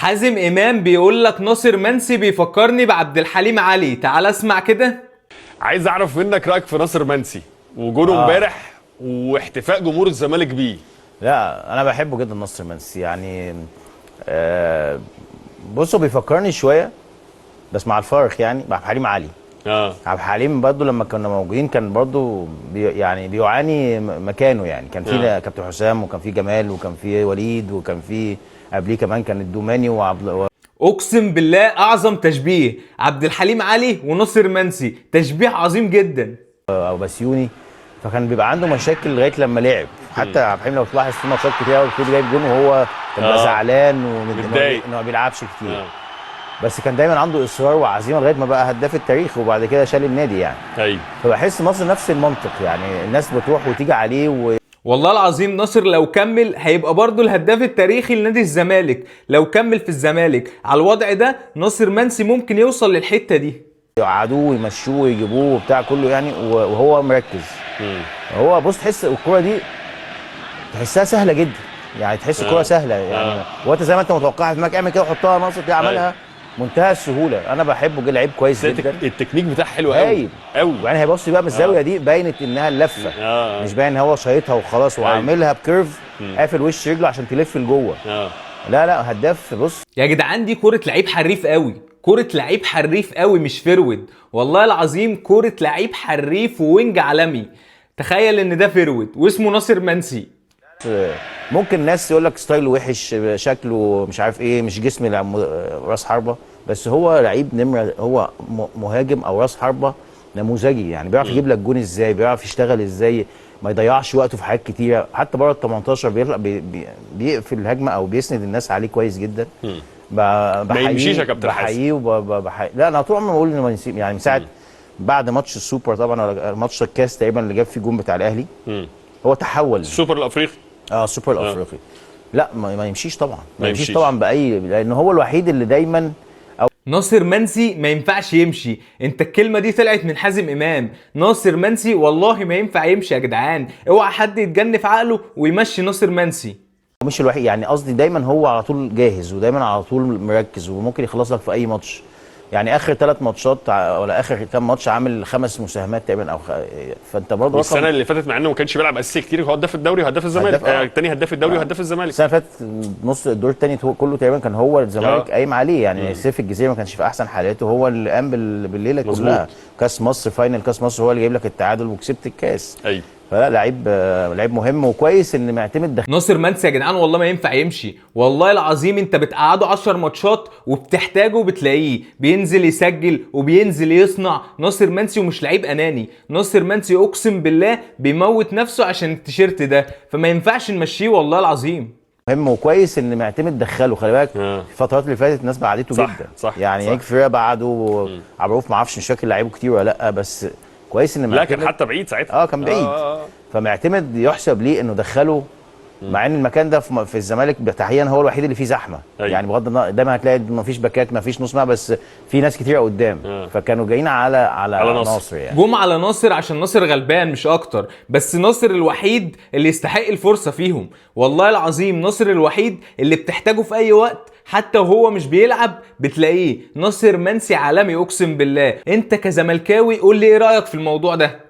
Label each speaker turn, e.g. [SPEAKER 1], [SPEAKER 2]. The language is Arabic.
[SPEAKER 1] حازم امام بيقول لك ناصر منسي بيفكرني بعبد الحليم علي. تعال اسمع كده.
[SPEAKER 2] عايز اعرف منك رايك في ناصر منسي وجوله امبارح واحتفاء جمهور الزمالك بيه.
[SPEAKER 3] لا انا بحبه جدا ناصر منسي يعني. بصوا بيفكرني شويه بس مع الفارق يعني بعبد الحليم علي. عبد الحليم برضه لما كنا موجودين كان برضه يعني بيعاني مكانه، يعني كان في كابتن حسام وكان في جمال وكان في وليد وكان في قبليه كمان كان الدوماني
[SPEAKER 1] اقسم بالله اعظم تشبيه عبد الحليم علي وناصر منسي، تشبيه عظيم جدا.
[SPEAKER 3] او بسيوني، فكان بيبقى عنده مشاكل لغايه لما لعب. حتى عبد الحليم لو تلاحظ في ماتشات كتير قوي كان جايب جون وهو كان زعلان ومتضايق انه ما بيلعبش كتير. بس كان دايما عنده اصرار وعزيمه لغايه ما بقى هداف التاريخ وبعد كده شال النادي يعني.
[SPEAKER 2] ايوه،
[SPEAKER 3] فبحس ناصر نفس المنطق، يعني الناس بتروح وتيجي عليه
[SPEAKER 1] والله العظيم ناصر لو كمل هيبقى برضه الهداف التاريخي لنادي الزمالك. لو كمل في الزمالك على الوضع ده ناصر منسي ممكن يوصل للحته دي.
[SPEAKER 3] يقعدوه ويمشوه ويجيبوه وبتاع كله يعني وهو مركز. هو بص تحس الكوره دي تحسها سهله جدا، يعني تحس الكوره سهله يعني. وانت زي ما انت متوقع في دماغك اعمل كده وحطها ناصر كده عملها منتهى السهوله. انا بحبه، لعيب كويس جدا.
[SPEAKER 2] التكنيك بتاعه حلو قوي قوي.
[SPEAKER 3] يعني هيبص بقى من الزاويه دي باينه انها اللفه، مش باين ان هو شايطها وخلاص وعاملها بكيرف قافل وش رجله عشان تلف لجوه. لا هداف. بص
[SPEAKER 1] يا جدعان دي كوره لعيب حريف قوي، كوره لعيب حريف قوي مش فرود. والله العظيم كوره لعيب حريف ووينج عالمي. تخيل ان ده فرود واسمه ناصر منسي.
[SPEAKER 3] ممكن ناس يقول لك ستايله وحش، شكله مش عارف ايه، مش جسم راس حربه، بس هو لعيب نمره، هو مهاجم او راس حربه نموذجي. يعني بيعرف يجيب لك جون ازاي، بيعرف يشتغل ازاي، ما يضيعش وقته في حاجات كتيره. حتى بره ال 18 بيقفل الهجمه او بيسند الناس عليه كويس جدا.
[SPEAKER 2] ما يمشيش يا كابتن حازم.
[SPEAKER 3] بحييه. لا انا طول عمري بقول ان ما نسيب، يعني من ساعه بعد ماتش السوبر طبعا، ماتش الكاس تقريبا اللي جاب فيه جون بتاع الاهلي، هو تحول.
[SPEAKER 2] السوبر الافريقي.
[SPEAKER 3] السوبر الافريقي. لا ما يمشيش طبعا، ما يمشيش طبعا باي، لان هو الوحيد اللي دايما
[SPEAKER 1] ناصر منسي ما ينفعش يمشي. انت الكلمه دي طلعت من حازم امام. ناصر منسي والله ما ينفع يمشي يا جدعان. اوعى حد يتجنف عقله ويمشي ناصر منسي.
[SPEAKER 3] مش الوحيد، يعني قصدي دايما هو على طول جاهز ودايما على طول مركز وممكن يخلص لك في اي ماتش. يعني اخر 3 ماتشات ولا اخر كام ماتش عامل 5 مساهمات تقريبا فانت برضه
[SPEAKER 2] السنه اللي فاتت مع انه ما كانش بيلعب اساسي كتير، هو هداف الدوري وهداف الزمالك. تاني هداف الدوري وهداف الزمالك.
[SPEAKER 3] السنه اللي فاتت نص الدور الثاني كله تقريبا كان هو الزمالك قايم عليه. يعني سيف الجزيري ما كانش في احسن حالاته، هو اللي قام بالليله كلها. كاس مصر، فاينل كاس مصر، هو اللي جايب لك التعادل وكسبت الكاس.
[SPEAKER 2] ايوه،
[SPEAKER 3] فلا لعيب مهم وكويس ان معتمد
[SPEAKER 1] ناصر منسي يا جدعان والله ما ينفع يمشي. والله العظيم انت بتقعده 10 ماتشات وبتحتاجه بتلاقيه بينزل يسجل وبينزل يصنع. ناصر منسي ومش لعيب اناني. ناصر منسي اقسم بالله بيموت نفسه عشان التيشيرت ده، فما ينفعش نمشيه والله العظيم.
[SPEAKER 3] مهم وكويس ان معتمد دخله. خلي بالك الفترات اللي فاتت الناس بعدته جدا. يعني هيك فرقه بعده عبروف ما اعرفش، مش فاكر لعيبه كتير ولا لا، بس كويس ان
[SPEAKER 2] لا كان حتى بعيد ساعتها.
[SPEAKER 3] كان بعيد. فمعتمد يحسب ليه انه دخله، مع ان المكان ده في الزمالك تحديدا هو الوحيد اللي فيه زحمه. يعني بغض النظر دايما هتلاقي ما فيش باكات، ما فيش نص ملعب، بس في ناس كتير قدام. فكانوا جايين على ناصر يعني.
[SPEAKER 1] جم على ناصر عشان ناصر غلبان مش اكتر، بس ناصر الوحيد اللي يستحق الفرصه فيهم. والله العظيم ناصر الوحيد اللي بتحتاجه في اي وقت، حتى وهو مش بيلعب بتلاقيه. ناصر منسي عالمي اقسم بالله. انت كزملكاوي قول لي ايه رايك في الموضوع ده؟